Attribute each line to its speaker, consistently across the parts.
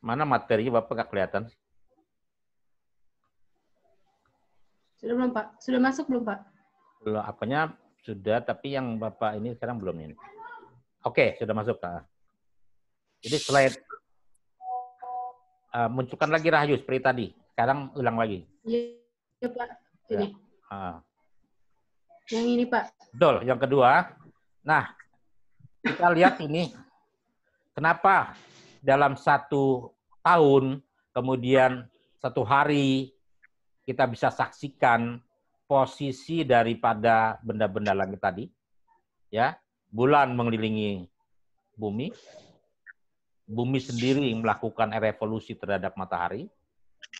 Speaker 1: Mana materinya Bapak nggak kelihatan?
Speaker 2: Sudah belum, Pak? Sudah masuk belum, Pak?
Speaker 1: Belum, apanya sudah, tapi yang Bapak ini sekarang belum ini. Oke, sudah masuk, Kak. Jadi slide munculkan lagi Rahayu seperti tadi. Sekarang ulang lagi.
Speaker 2: Iya, Pak. Ini.
Speaker 1: Ya.
Speaker 2: Yang ini, Pak.
Speaker 1: Betul, yang kedua. Nah, kita lihat ini. Kenapa dalam 1 tahun, kemudian 1 hari, kita bisa saksikan posisi daripada benda-benda langit tadi. Ya, bulan mengelilingi bumi. Bumi sendiri melakukan revolusi terhadap matahari.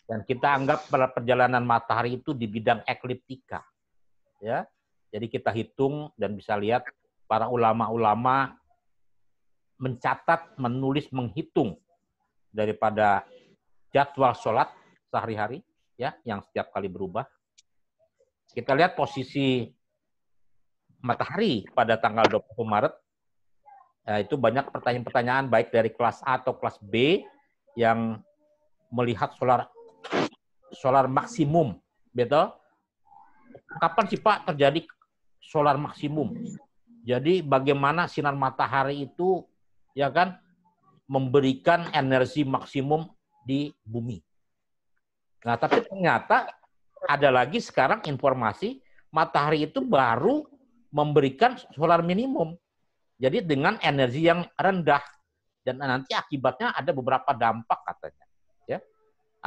Speaker 1: Dan kita anggap perjalanan matahari itu di bidang ekliptika. Ya, jadi kita hitung dan bisa lihat para ulama-ulama mencatat, menulis, menghitung daripada jadwal sholat sehari-hari, ya, yang setiap kali berubah. Kita lihat posisi matahari pada tanggal 20 Maret. Itu banyak pertanyaan-pertanyaan baik dari kelas A atau kelas B yang melihat solar maksimum, betul? Kapan sih Pak terjadi solar maksimum? Jadi bagaimana sinar matahari itu, ya kan, memberikan energi maksimum di bumi. Nah, tapi ternyata ada lagi sekarang informasi matahari itu baru memberikan solar minimum. Jadi dengan energi yang rendah, dan nanti akibatnya ada beberapa dampak katanya. Ya,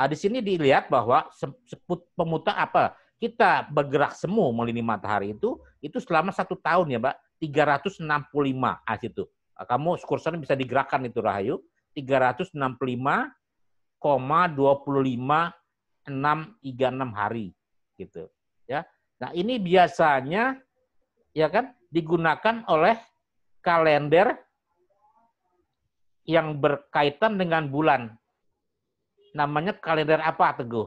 Speaker 1: di sini dilihat bahwa pemutar apa kita bergerak semu mengelilingi matahari itu selama 1 tahun ya, Mbak, 365 situ. Kamu kursornya bisa digerakkan itu Rahayu, 365,25636 hari gitu ya. Nah, ini biasanya ya kan digunakan oleh kalender yang berkaitan dengan bulan. Namanya kalender apa, Teguh?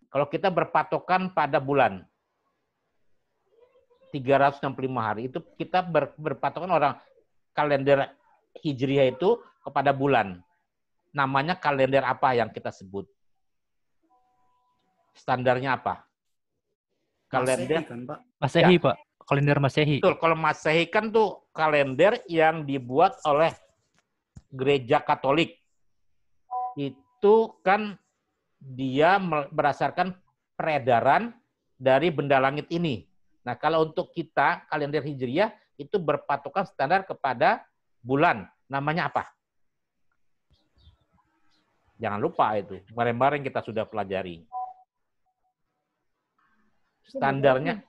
Speaker 1: Kalau kita berpatokan pada bulan 365 hari, itu kita berpatokan orang kalender Hijriah itu kepada bulan. Namanya kalender apa yang kita sebut? Standarnya apa? Kalender
Speaker 3: Masehi kan, Pak?
Speaker 4: Masehi,
Speaker 1: ya.
Speaker 4: Pak. Kalender Masehi.
Speaker 1: Betul, kalau Masehi kan tuh kalender yang dibuat oleh Gereja Katolik. Itu kan dia berdasarkan peredaran dari benda langit ini. Nah, kalau untuk kita kalender Hijriah itu berpatokan standar kepada bulan. Namanya apa? Jangan lupa itu. Kemarin-kemarin kita sudah pelajari. Standarnya,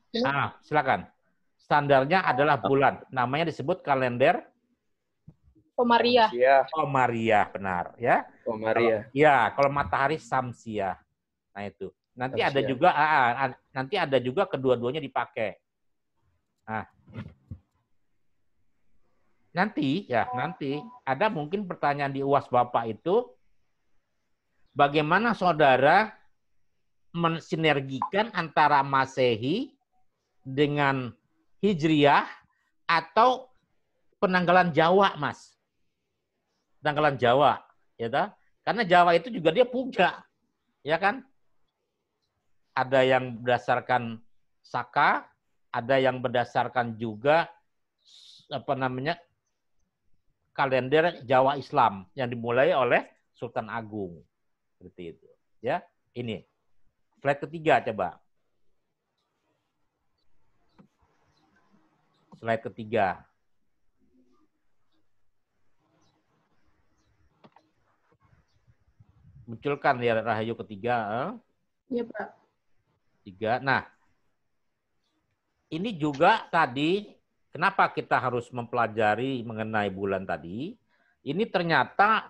Speaker 1: silakan. Standarnya adalah bulan. Namanya disebut kalender
Speaker 5: Komariah.
Speaker 1: Komariah, benar ya.
Speaker 3: Komariah.
Speaker 1: Ya, kalau matahari Samsiah. Nah, itu. Nanti ada juga nanti juga kedua-duanya dipakai. Nah, nanti ada mungkin pertanyaan di UAS Bapak itu, bagaimana saudara mensinergikan antara Masehi dengan Hijriah atau penanggalan Jawa, Mas? Penanggalan Jawa, ya toh? Karena Jawa itu juga dia puja, ya kan? Ada yang berdasarkan Saka, ada yang berdasarkan juga kalender Jawa Islam yang dimulai oleh Sultan Agung, seperti itu. Ya, ini slide ketiga coba. Slide ketiga. Munculkan ya Rahayu ketiga.
Speaker 2: Iya, Pak.
Speaker 1: 3. Nah, ini juga tadi kenapa kita harus mempelajari mengenai bulan tadi? Ini ternyata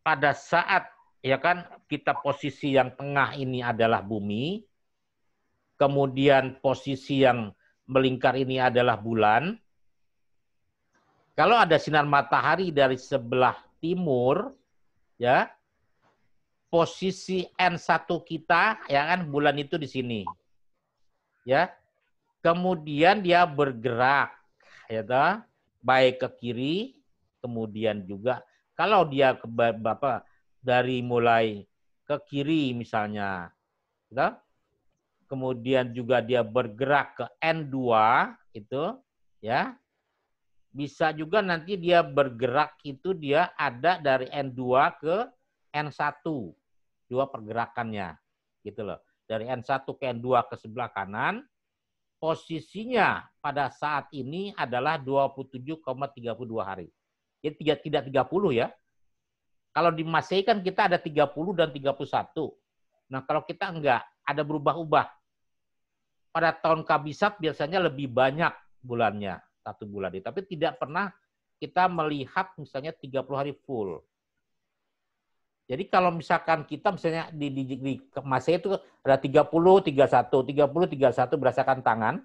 Speaker 1: pada saat ya kan kita posisi yang tengah ini adalah bumi, kemudian posisi yang melingkar ini adalah bulan. Kalau ada sinar matahari dari sebelah timur, ya, posisi N1 kita, ya kan, bulan itu di sini. Ya. Kemudian dia bergerak, ya toh, baik ke kiri, kemudian juga Kalau dia dari mulai ke kiri misalnya, gitu, kemudian juga dia bergerak ke N2 itu, ya, bisa juga nanti dia bergerak itu dia ada dari N2 ke N1, dua pergerakannya, gitu loh. Dari N1 ke N2 ke sebelah kanan, posisinya pada saat ini adalah 27,32 hari. Jadi tidak 30 ya. Kalau di Masehi kan kita ada 30 dan 31. Nah, kalau kita enggak, ada berubah-ubah. Pada tahun Kabisat biasanya lebih banyak bulannya, 1 bulan. Tapi tidak pernah kita melihat misalnya 30 hari full. Jadi kalau misalkan kita misalnya di Masehi itu ada 30, 31, 30, 31 berdasarkan tangan,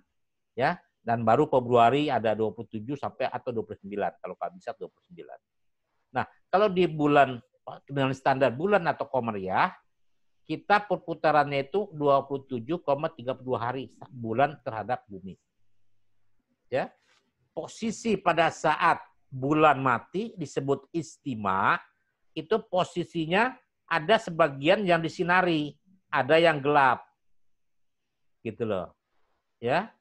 Speaker 1: ya, dan baru Februari ada 27 sampai atau 29 kalau Kabisat 29. Nah, kalau di bulan dengan standar bulan atau Komariah, kita perputarannya itu 27,32 hari bulan terhadap bumi. Ya. Posisi pada saat bulan mati disebut istima, itu posisinya ada sebagian yang disinari, ada yang gelap. Gitu loh. Ya.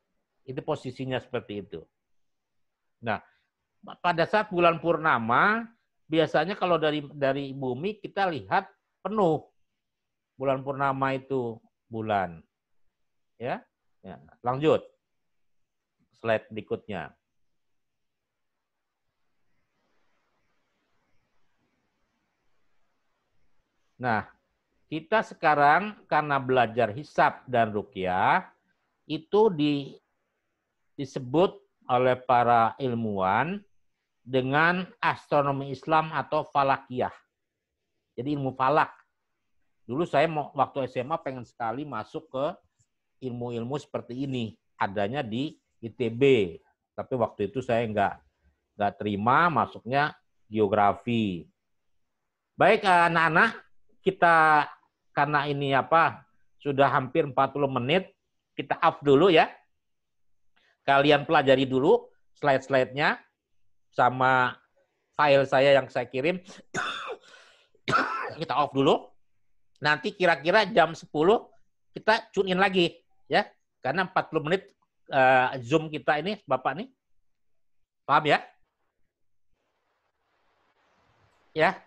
Speaker 1: Itu posisinya seperti itu. Nah, pada saat bulan purnama, biasanya kalau dari bumi kita lihat penuh. Bulan purnama itu bulan. Ya. Ya, lanjut. Slide berikutnya. Nah, kita sekarang karena belajar hisab dan ruqyah itu disebut oleh para ilmuwan dengan astronomi Islam atau falakiyah. Jadi ilmu falak. Dulu saya waktu SMA pengen sekali masuk ke ilmu-ilmu seperti ini. Adanya di ITB. Tapi waktu itu saya nggak terima, masuknya geografi. Baik anak-anak, kita karena ini sudah hampir 40 menit, kita off dulu ya. Kalian pelajari dulu slide-slide-nya sama file saya yang saya kirim. Kita off dulu. Nanti kira-kira jam 10 kita tune in lagi ya. Karena 40 menit Zoom kita ini Bapak nih. Paham ya? Ya.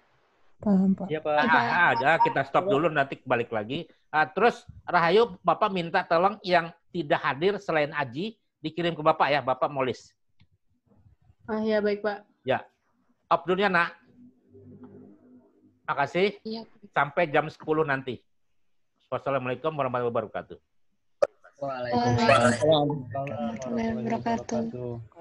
Speaker 3: Paham, Pak.
Speaker 4: Iya, Pak.
Speaker 1: Kita stop dulu nanti balik lagi. Terus Rahayu Bapak minta tolong yang tidak hadir selain Aji dikirim ke Bapak ya, Bapak mau list.
Speaker 2: Ya baik Pak.
Speaker 1: Ya. Off dulu ya, Nak. Makasih.
Speaker 5: Iya.
Speaker 1: Sampai jam 10 nanti. Wassalamualaikum warahmatullahi wabarakatuh.
Speaker 4: Waalaikumsalam
Speaker 5: Warahmatullahi wabarakatuh.